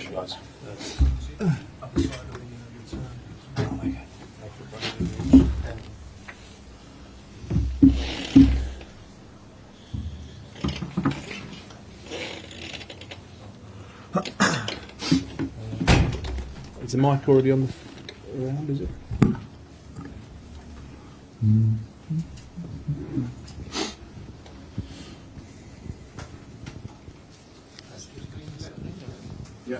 guys. Is the mic already on the around, is it? Yeah.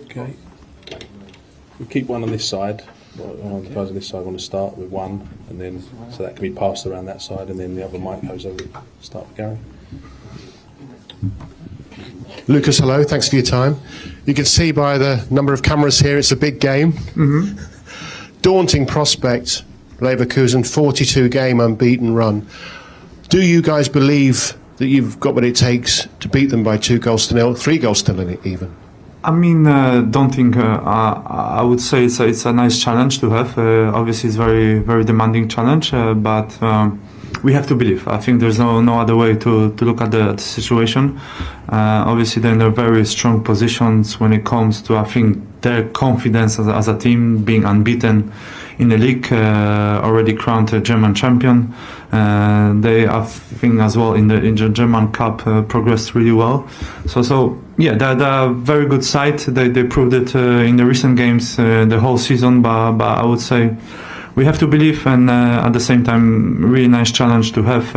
Okay. We keep one on this side. On the guys on this side want to start with one, and then so that can be passed around that side, and then the other mic goes over. Start with Gary. Lucas, hello. Thanks for your time. You can see by the number of cameras here, it's a big game. Daunting prospect. Leverkusen, 42-game unbeaten run. Do you guys believe that you've got what it takes to beat them by 2-0, 3-0 even? I mean, daunting. I would say it's a nice challenge to have. Obviously, it's very demanding challenge, but we have to believe. I think there's no other way to look at the situation. Obviously, they're in a very strong positions when it comes to, I think, their confidence as a team, being unbeaten in the league, already crowned a German champion. They, I think, as well in the German Cup progressed really well. So yeah, they're a very good side. They proved it in the recent games, the whole season. But I would say we have to believe, and at the same time, really nice challenge to have.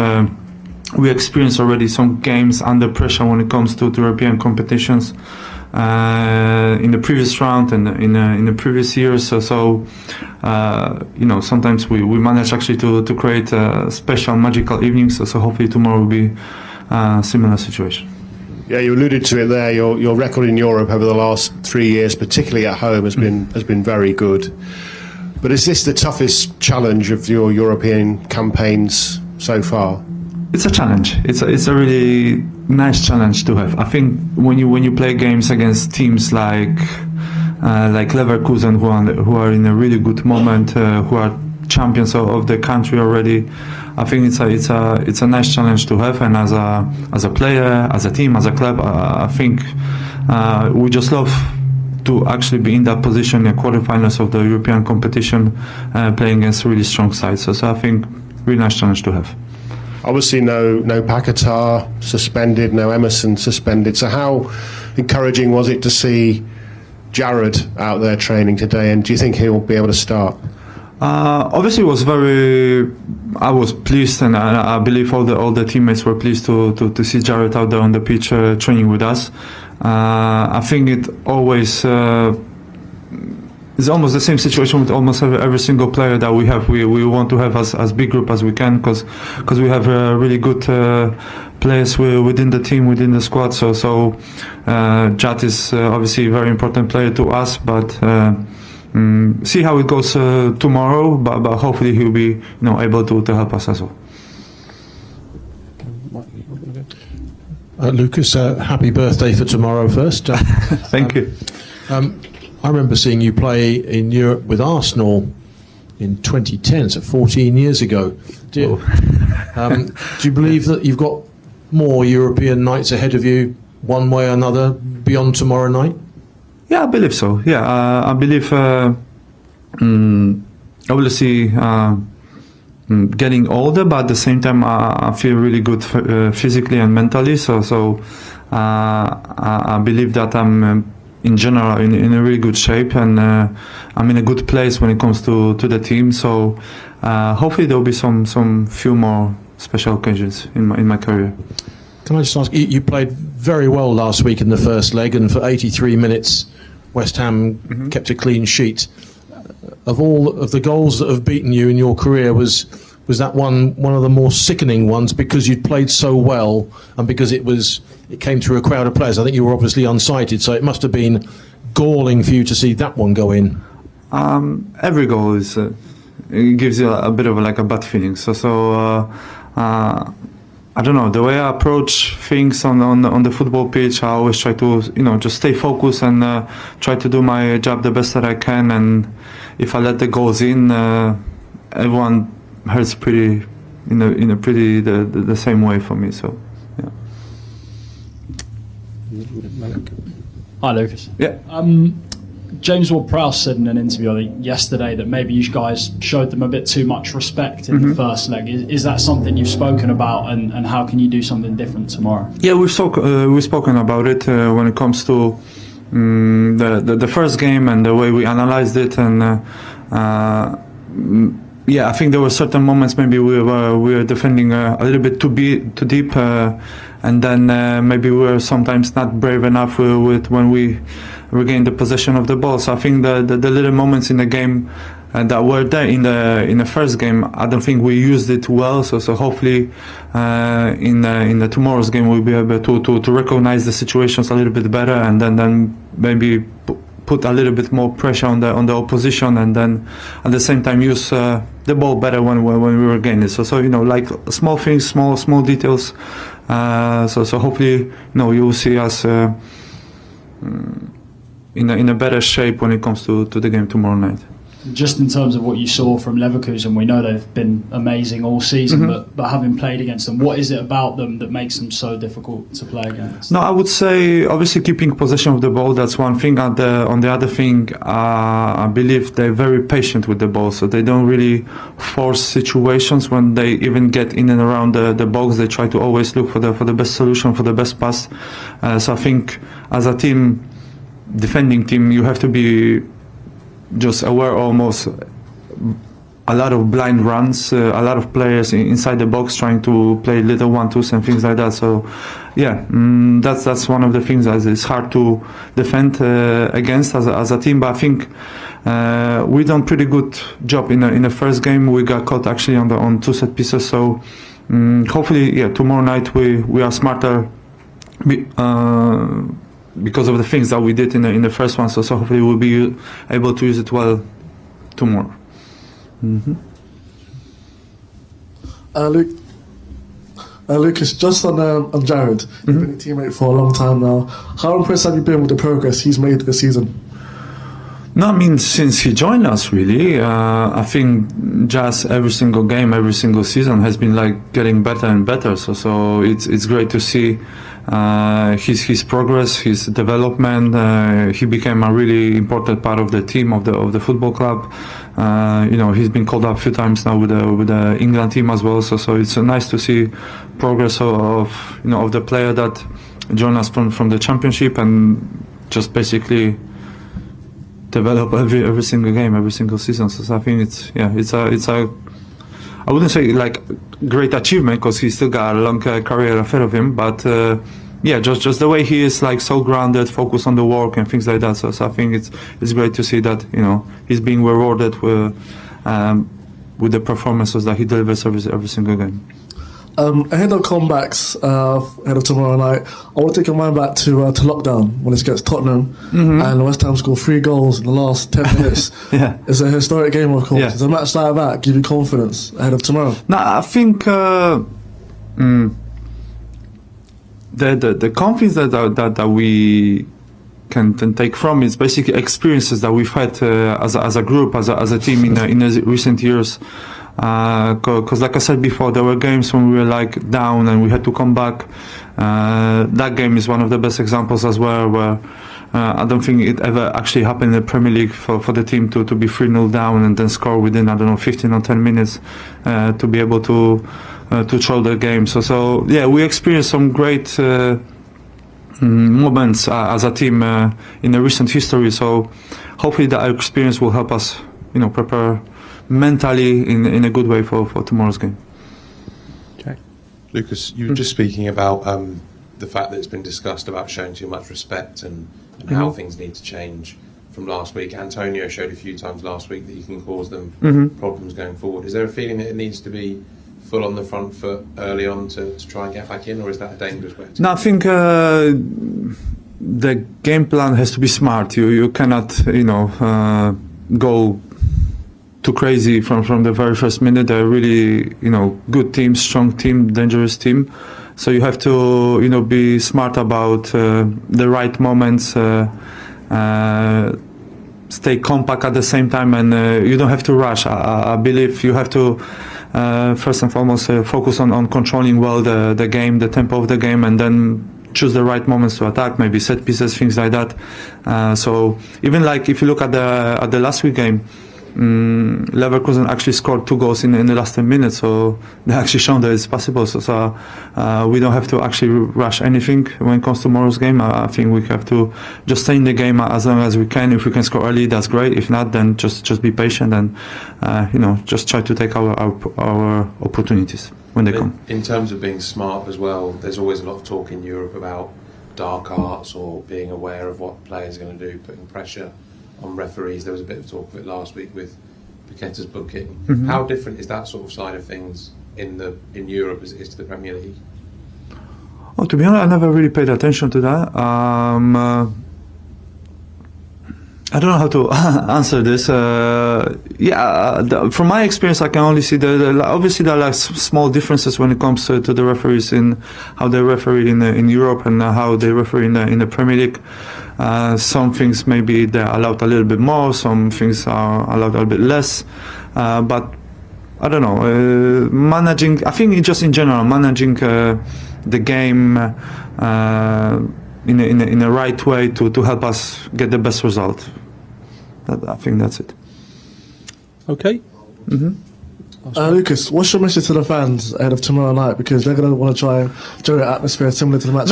We experienced already some games under pressure when it comes to European competitions in the previous round and in the previous years. So you know, sometimes we manage actually to create special magical evenings. So hopefully tomorrow will be a similar situation. Yeah, you alluded to it there. Your record in Europe over the last 3 years, particularly at home, has been very good. But is this the toughest challenge of your European campaigns so far? It's a challenge. It's a really nice challenge to have. I think when you play games against teams like Leverkusen, who are in a really good moment, who are champions of the country already, I think it's a nice challenge to have. And as a player, as a team, as a club, I think we just love to actually be in that position in the quarterfinals of the European competition, playing against really strong sides. So I think really nice challenge to have. Obviously, no Paquetá suspended, no Emerson suspended. So how encouraging was it to see Jared out there training today? And do you think he'll be able to start? Obviously, I was pleased, and I believe all the teammates were pleased to see Jared out there on the pitch training with us. I think it always. It's almost the same situation with almost every single player that we have. We want to have as big group as we can because we have really good players within the team, within the squad. So Jad is obviously a very important player to us, but see how it goes tomorrow. But hopefully he'll be able to help us as well. Lucas, happy birthday for tomorrow first. Thank you. I remember seeing you play in Europe with Arsenal in 2010, so 14 years ago. Do you believe that you've got more European nights ahead of you, one way or another, beyond tomorrow night? Yeah, I believe so. Yeah, I believe obviously getting older, but at the same time I feel really good physically and mentally. So I believe that I'm in general in a really good shape, and I'm in a good place when it comes to the team. So hopefully there will be some few more special occasions in my career. Can I just ask, you played very well last week in the first leg, and for 83 minutes West Ham kept a clean sheet. Of all of the goals that have beaten you in your career, was that one of the more sickening ones because you'd played so well and because it came through a crowd of players? I think you were obviously unsighted, so it must have been galling for you to see that one go in. Every goal is it gives you a bit of a bad feeling. So I don't know, the way I approach things on the football pitch, I always try to just stay focused and try to do my job the best that I can. And if I let the goals in, everyone hurts pretty in a pretty the same way for me. So yeah. Hi, Lucas. Yeah. James Ward-Prowse said in an interview yesterday that maybe you guys showed them a bit too much respect in the first leg. Is that something you've spoken about, and how can you do something different tomorrow? Yeah, we've spoken about it when it comes to the first game and the way we analyzed it, and yeah, I think there were certain moments maybe we were defending a little bit too deep, and then maybe we were sometimes not brave enough with when we regained the possession of the ball. So I think the little moments in the game that were there in the first game, I don't think we used it well. So hopefully in the tomorrow's game we'll be able to recognize the situations a little bit better, and then maybe put a little bit more pressure on the opposition, and then at the same time use the ball better when we regain it. So you know, like small things, small details. So hopefully, you know, you will see us in a better shape when it comes to the game tomorrow night. Just in terms of what you saw from Leverkusen, we know they've been amazing all season, but having played against them, what is it about them that makes them so difficult to play against? No, I would say obviously keeping possession of the ball, that's one thing. On the other thing, I believe they're very patient with the ball, so they don't really force situations. When they even get in and around the box, they try to always look for the best solution, for the best pass. So I think as a team, defending team, you have to be just aware almost a lot of blind runs, a lot of players inside the box trying to play little 1-2s and things like that. So yeah, that's one of the things that is hard to defend against as a team. But I think we done pretty good job in the first game. We got caught actually on 2 set pieces. So hopefully, yeah, tomorrow night we are smarter because of the things that we did in the first one. So hopefully we'll be able to use it well tomorrow. Lucas, just on Jared, you've been a teammate for a long time now. How impressed have you been with the progress he's made this season? No, I mean, since he joined us, really, I think just every single game, every single season has been like getting better and better. So it's great to see his progress, his development. He became a really important part of the team of the football club. You know, he's been called up a few times now with the England team as well. So it's nice to see progress of the player that joined us from the championship and just basically develop every single game, every single season. So I think it's a I wouldn't say like great achievement because he's still got a long career ahead of him, but just the way he is, like, so grounded, focused on the work and things like that. So I think it's great to see that, you know, he's being rewarded with the performances that he delivers every single game. Ahead of comebacks, ahead of tomorrow night, I want to take your mind back to lockdown when it's against Tottenham, and West Ham scored 3 goals in the last 10 minutes. Yeah. It's a historic game, of course. Yeah. Does a match like that give you confidence ahead of tomorrow? No, I think the confidence that we can take from is basically experiences that we've had as a group, as a team in the recent years. Because like I said before, there were games when we were like down and we had to come back. That game is one of the best examples as well, where I don't think it ever actually happened in the Premier League for the team to be 3-0 down and then score within, 15 or 10 minutes to be able to throw the game. So yeah, we experienced some great moments as a team in the recent history. So hopefully that experience will help us, prepare mentally in a good way for tomorrow's game. Okay. Lucas, you were just speaking about the fact that it's been discussed about showing too much respect and how things need to change from last week. Antonio showed a few times last week that you can cause them problems going forward. Is there a feeling that it needs to be full on the front foot early on to try and get back in, or is that a dangerous way to No, I think the game plan has to be smart. You cannot, go too crazy from the very first minute. They're really, good team, strong team, dangerous team. So you have to, be smart about the right moments, stay compact at the same time, and you don't have to rush. I believe you have to first and foremost focus on controlling well the game, the tempo of the game, and then choose the right moments to attack, maybe set pieces, things like that. So even like if you look at the last week game, Leverkusen actually scored 2 goals in the last 10 minutes, so they actually shown that it's possible. So we don't have to actually rush anything when it comes to tomorrow's game. I think we have to just stay in the game as long as we can. If we can score early, that's great. If not, then just be patient and just try to take our opportunities when they come. In terms of being smart as well, there's always a lot of talk in Europe about dark arts or being aware of what players are going to do, putting pressure on referees. There was a bit of talk of it last week with Paqueta's booking. How different is that sort of side of things in Europe as it is to the Premier League? Oh, to be honest, I never really paid attention to that. I don't know how to answer this. From my experience, I can only see obviously there are like small differences when it comes to the referees in how they referee in Europe and how they referee in the Premier League. Some things maybe they're allowed a little bit more, some things are allowed a little bit less. But I don't know. Managing, I think just in general, managing the game in a right way to help us get the best result. I think that's it. Okay. Lucas, what's your message to the fans ahead of tomorrow night? Because they're going to want to try and generate atmosphere similar to the match.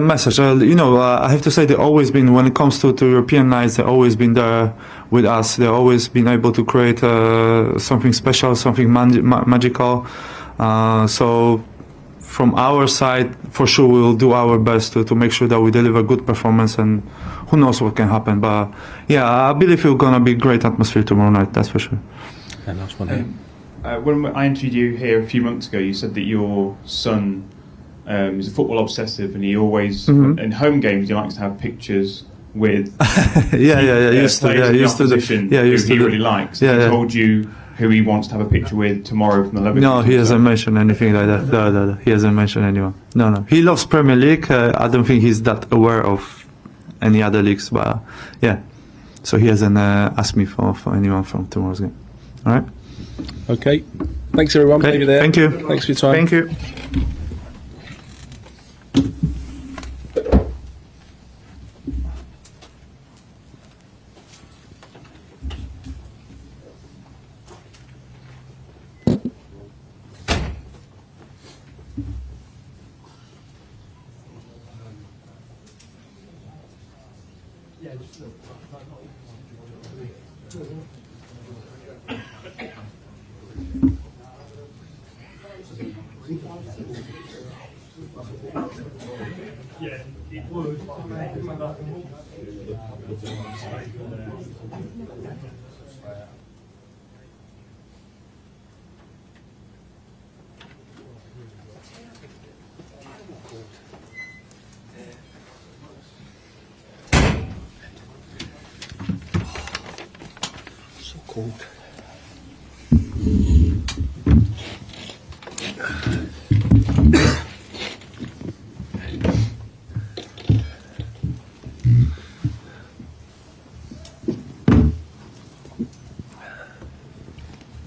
Message. I have to say they've always been, when it comes to European nights, they've always been there with us. They've always been able to create something special, something magical. So from our side, for sure, we will do our best to make sure that we deliver good performance, and who knows what can happen. But yeah, I believe it's going to be a great atmosphere tomorrow night, that's for sure. And last one here. When I interviewed you here a few months ago, you said that your son is a football obsessive, and he always, in home games, he likes to have pictures with used to he really likes. He told you who he wants to have a picture with tomorrow from the Leverkusen. No, he hasn't mentioned anything like that. No, he hasn't mentioned anyone. No. He loves Premier League. I don't think he's that aware of any other leagues, but yeah. So he hasn't asked me for anyone from tomorrow's game. All right. Okay. Thanks everyone. Okay. Leave it there. Thank you. Thanks for your time. Thank you.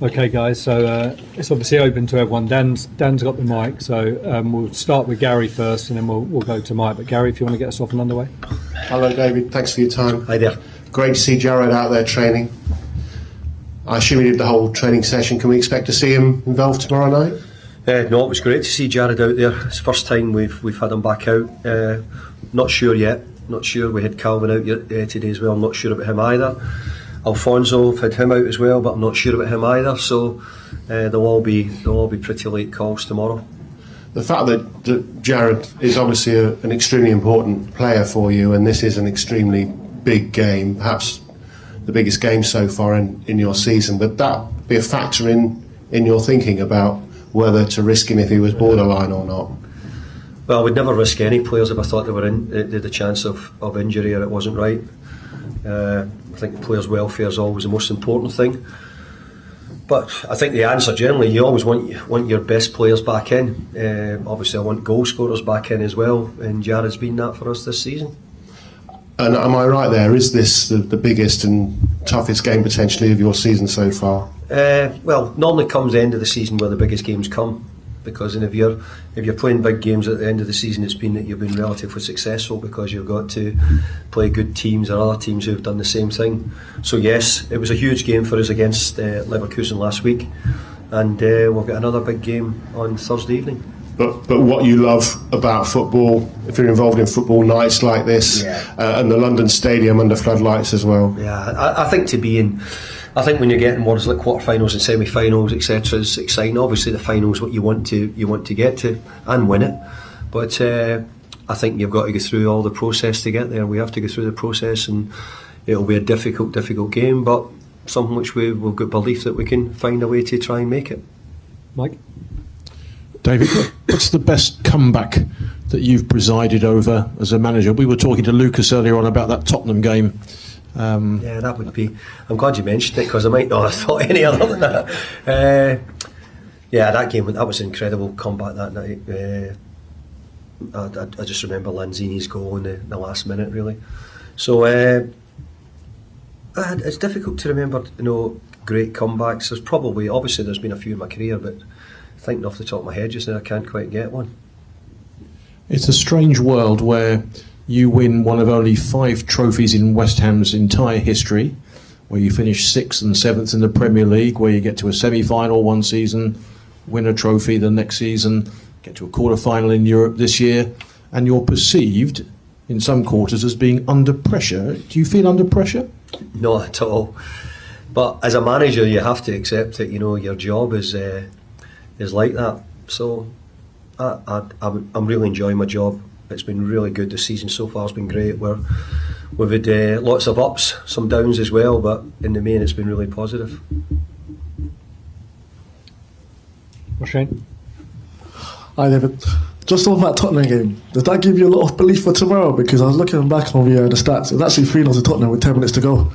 Okay, guys. So it's obviously open to everyone. Dan's got the mic, so we'll start with Gary first, and then we'll go to Mike. But Gary, if you want to get us off and underway. Hello, David. Thanks for your time. Hi there. Great to see Jared out there training. I assume he did the whole training session. Can we expect to see him involved tomorrow night? No, it was great to see Jared out there. It's the first time we've had him back out. Not sure yet. Not sure. We had Calvin out today as well. I'm not sure about him either. Alfonso, I've had him out as well, but I'm not sure about him either. So they'll all be pretty late calls tomorrow. The fact that Jared is obviously an extremely important player for you, and this is an extremely big game, perhaps the biggest game so far in your season, would that be a factor in your thinking about whether to risk him if he was borderline or not? Well, we'd never risk any players if I thought they were had a chance of injury or it wasn't right. I think players' welfare is always the most important thing. But I think the answer generally, you always want your best players back in. Obviously, I want goal scorers back in as well, and Jared's been that for us this season. And am I right there? Is this the biggest and toughest game potentially of your season so far? Well, normally comes the end of the season where the biggest games come. because if you're playing big games at the end of the season, it's been that you've been relatively successful because you've got to play good teams or other teams who have done the same thing. So yes, it was a huge game for us against Leverkusen last week, and we'll get another big game on Thursday evening. But what you love about football, if you're involved in football nights like this, and the London Stadium under floodlights as well. Yeah, I think I think when you're getting words like quarterfinals and semi-finals, etc., it's exciting. Obviously, the finals what you want to get to and win it. But I think you've got to go through all the process to get there. We have to go through the process, and it'll be a difficult game, but something which we've got belief that we can find a way to try and make it. Mike? David, what's the best comeback that you've presided over as a manager? We were talking to Lucas earlier on about that Tottenham game. Yeah, that would be. I'm glad you mentioned it because I might not have thought any other than that. Yeah, that game, that was an incredible comeback that night. I just remember Lanzini's goal in the last minute, really. So it's difficult to remember, great comebacks. There's been a few in my career, but thinking off the top of my head just now, I can't quite get one. It's a strange world where you win one of only 5 trophies in West Ham's entire history, where you finish 6th and 7th in the Premier League, where you get to a semi-final one season, win a trophy the next season, get to a quarter-final in Europe this year, and you're perceived in some quarters as being under pressure. Do you feel under pressure? Not at all. But as a manager, you have to accept it. Your job is like that. So I'm really enjoying my job. It's been really good. The season so far has been great. We've had lots of ups, some downs as well, but in the main it's been really positive. Shane? Hi David. Just on that Tottenham game, does that give you a lot of belief for tomorrow? Because I was looking back on the stats. It was actually 3-0 to Tottenham with 10 minutes to go.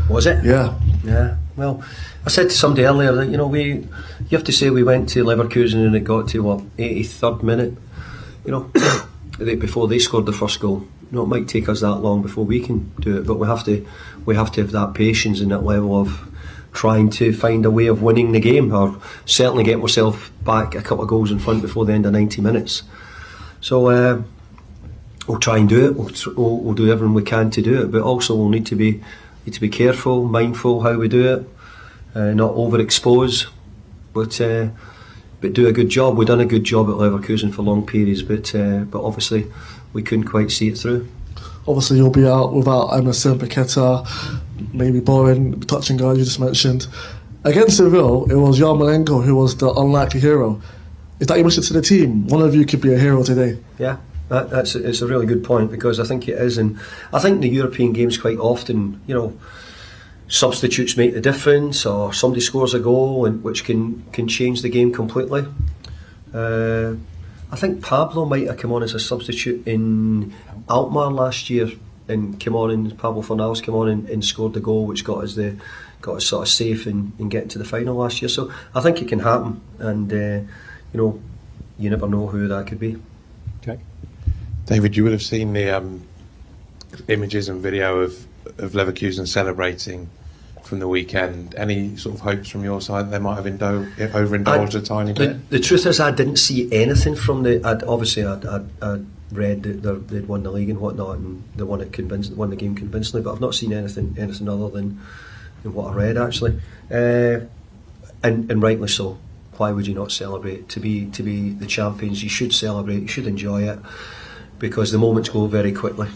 Was it? Yeah. Yeah. Well, I said to somebody earlier that you have to say we went to Leverkusen and it got to 83rd minute. Before they scored the first goal. It might take us that long before we can do it, but we have to have that patience and that level of trying to find a way of winning the game, or certainly getting ourselves back a couple of goals in front before the end of 90 minutes. So we'll try and do it. We'll do everything we can to do it, but also we'll need to be careful, mindful how we do it, not overexpose, but do a good job. We've done a good job at Leverkusen for long periods, but obviously we couldn't quite see it through. Obviously you'll be out without Emerson, Paqueta, maybe Bowen, touching guard you just mentioned. Against Seville, it was Yarmolenko who was the unlikely hero. Is that your message to the team? One of you could be a hero today. Yeah, it's a really good point, because I think it is, and I think the European games quite often, substitutes make the difference, or somebody scores a goal which can change the game completely. I think Pablo might have come on as a substitute in Alkmaar last year, and Pablo Fornals came on and scored the goal which got us sort of safe in getting to the final last year. So I think it can happen, and you never know who that could be. Okay. David, you would have seen the images and video of Leverkusen celebrating from the weekend. Any sort of hopes from your side that they might have overindulged a tiny bit? The truth is, I didn't see anything from I'd read that they'd won the league and whatnot, and they won the game convincingly, but I've not seen anything other than what I read, actually, and rightly so. Why would you not celebrate? To be the champions, you should celebrate, you should enjoy it, because the moments go very quickly.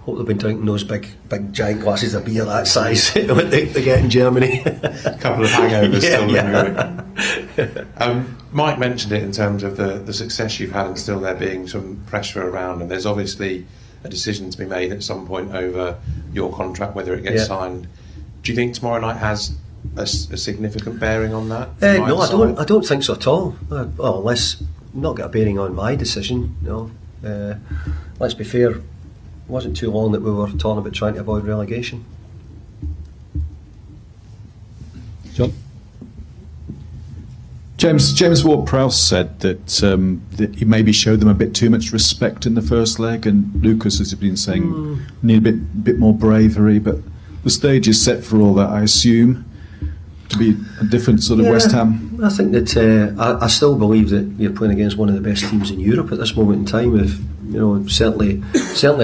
Hope they've been drinking those big giant glasses of beer that size when they get in Germany. A couple of hangovers still lingering. Mike mentioned it in terms of the success you've had, and still there being some pressure around, and there's obviously a decision to be made at some point over your contract, whether it gets signed. Do you think tomorrow night has a significant bearing on that? No, I don't think so at all. Well, unless not got a bearing on my decision. Let's be fair. It wasn't too long that we were talking about trying to avoid relegation. John? James Ward-Prowse said that he maybe showed them a bit too much respect in the first leg, and Lucas has been saying need a bit more bravery, but the stage is set for all that, I assume. to be a different sort of West Ham? I think that I still believe that you're playing against one of the best teams in Europe at this moment in time. If certainly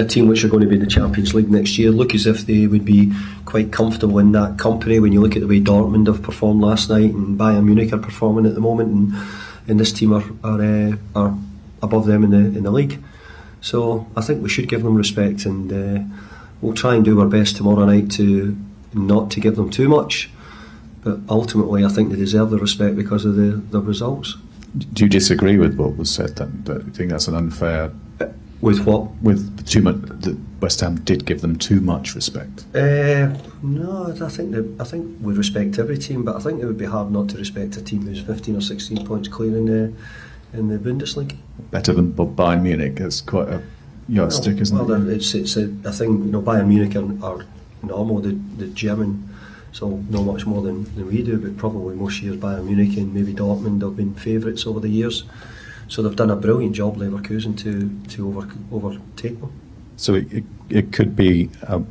a team which are going to be in the Champions League next year look as if they would be quite comfortable in that company. When you look at the way Dortmund have performed last night and Bayern Munich are performing at the moment, and this team are above them in the league. So I think we should give them respect, and we'll try and do our best tomorrow night to not to give them too much. But ultimately, I think they deserve the respect because of the results. Do you disagree with what was said then? Do you think that's an unfair? With what? With too much. That West Ham did give them too much respect. No, I think we respect every team, but I think it would be hard not to respect a team who's 15 or 16 points clear in the Bundesliga. Better than Bayern Munich. It's quite a yardstick, isn't it? Well, it's a thing. Bayern Munich are normal. The German. So not much more than we do, but probably most years Bayern Munich and maybe Dortmund have been favourites over the years. So they've done a brilliant job, Leverkusen, to overtake them. So it could be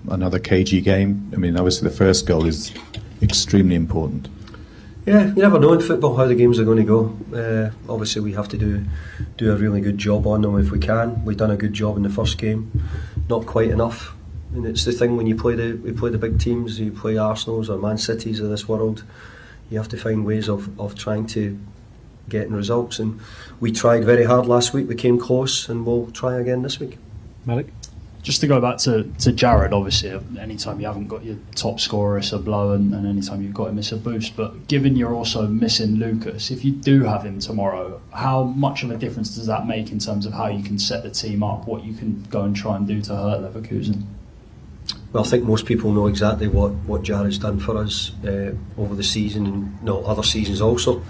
another cagey game. I mean, obviously the first goal is extremely important. Yeah, you never know in football how the games are going to go. Obviously we have to do a really good job on them if we can. We've done a good job in the first game, not quite enough. And it's the thing when you play the big teams, you play Arsenals or Man Cities of this world, you have to find ways of trying to get results. And we tried very hard last week, we came close, and we'll try again this week. Malik? Just to go back to Jared, obviously, anytime you haven't got your top scorer, it's a blow, and anytime you've got him, it's a boost. But given you're also missing Lukasz, if you do have him tomorrow, how much of a difference does that make in terms of how you can set the team up, what you can go and try and do to hurt Leverkusen? Well, I think most people know exactly what Jared's done for us over the season and other seasons also.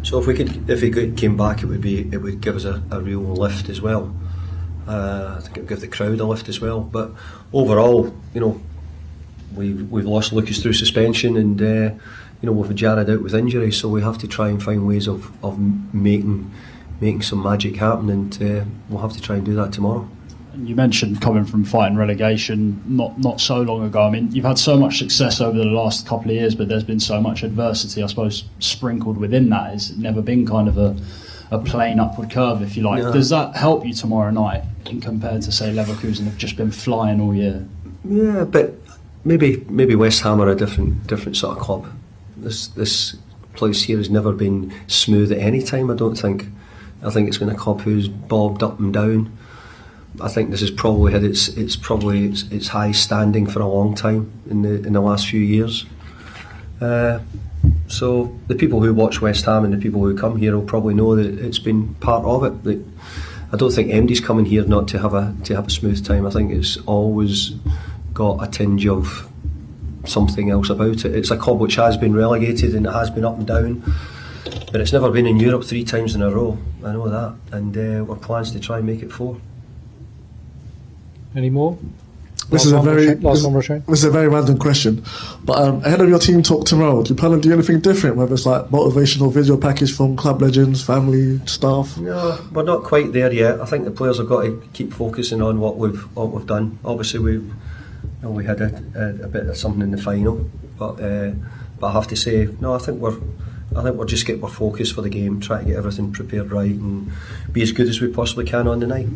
So if he came back, it would give us a real lift as well. I think it would give the crowd a lift as well. But overall, we've lost Lukasz through suspension, and we've had Jared out with injury. So we have to try and find ways of making some magic happen, and we'll have to try and do that tomorrow. You mentioned coming from fighting relegation not so long ago. I mean, you've had so much success over the last couple of years, but there's been so much adversity, I suppose, sprinkled within that. It's never been kind of a plain upward curve, if you like. Yeah. Does that help you tomorrow night in compared to, say, Leverkusen have just been flying all year? Yeah, but maybe West Ham are a different sort of club. This place here has never been smooth at any time, I don't think. I think it's been a club who's bobbed up and down. I think this has probably had its high standing for a long time in the last few years. So the people who watch West Ham and the people who come here will probably know that it's been part of it. That I don't think MD's coming here not to have a smooth time. I think it's always got a tinge of something else about it. It's a club which has been relegated and it has been up and down, but it's never been in Europe 3 times in a row. I know that, and we're plans to try and make it 4. Any more? This is a very random question, but ahead of your team talk tomorrow, do you plan on doing anything different, whether it's like motivational video package from club legends, family, staff? No, we're not quite there yet. I think the players have got to keep focusing on what we've done. Obviously we had a bit of something in the final, but I have to say, no, I think we're just we're focused for the game, try to get everything prepared right and be as good as we possibly can on the night.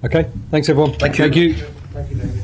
Okay, thanks everyone. Thank you. Thank you. Thank you, David.